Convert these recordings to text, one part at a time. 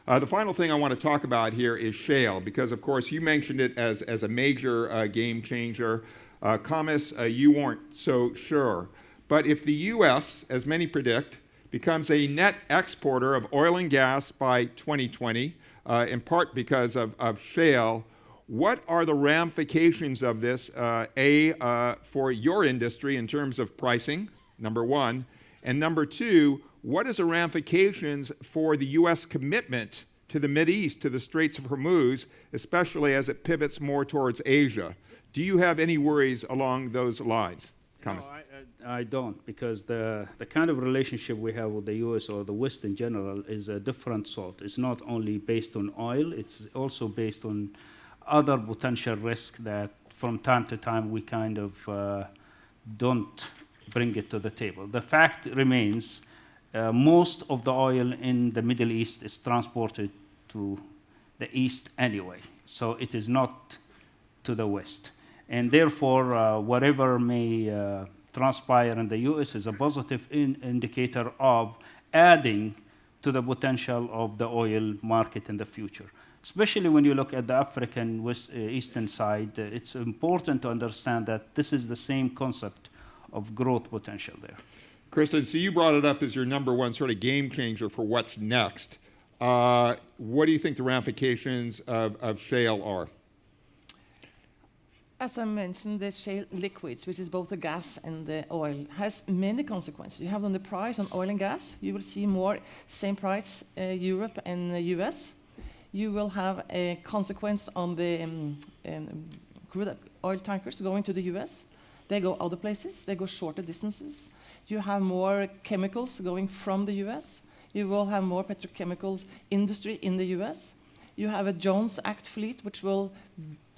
The final thing I want to talk about here is shale, because of course you mentioned it as a major game changer. Thomas, you weren't so sure. But if the U.S., as many predict, becomes a net exporter of oil and gas by 2020, in part because of shale, what are the ramifications of this, for your industry in terms of pricing, number one, and number two, what is the ramifications for the U.S. commitment to the Mideast, to the Straits of Hormuz, especially as it pivots more towards Asia? Do you have any worries along those lines? No, I don't, because the kind of relationship we have with the U.S. or the West in general is a different sort. It's not only based on oil, it's also based on other potential risks that from time to time we kind of don't bring it to the table. The fact remains, most of the oil in the Middle East is transported to the East anyway, so it is not to the West. And therefore, whatever may transpire in the U.S. is a positive indicator of adding to the potential of the oil market in the future. Especially when you look at the African eastern side, it's important to understand that this is the same concept of growth potential there. Kristen, so you brought it up as your number one sort of game changer for what's next. What do you think the ramifications of shale are? As I mentioned, the shale liquids, which is both the gas and the oil, has many consequences. You have on the price on oil and gas. You will see more same price Europe and the US. You will have a consequence on the crude oil tankers going to the US. They go other places. They go shorter distances. You have more chemicals going from the US. You will have more petrochemicals industry in the US. You have a Jones Act fleet, which will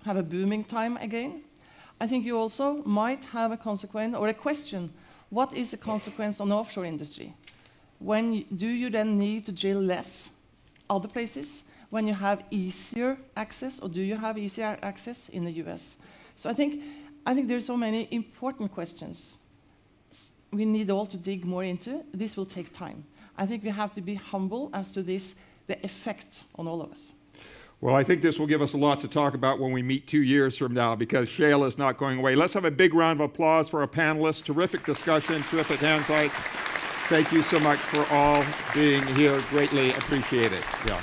have a booming time again. I think you also might have a consequence or a question, what is the consequence on the offshore industry? Do you then need to drill less other places when you have easier access, or do you have easier access in the US? So I think there's so many important questions we need all to dig more into. This will take time. I think we have to be humble as to this, the effect on all of us. Well, I think this will give us a lot to talk about when we meet 2 years from now, because shale is not going away. Let's have a big round of applause for our panelists. Terrific discussion, terrific insights. Thank you so much for all being here. Greatly appreciate it. Yeah.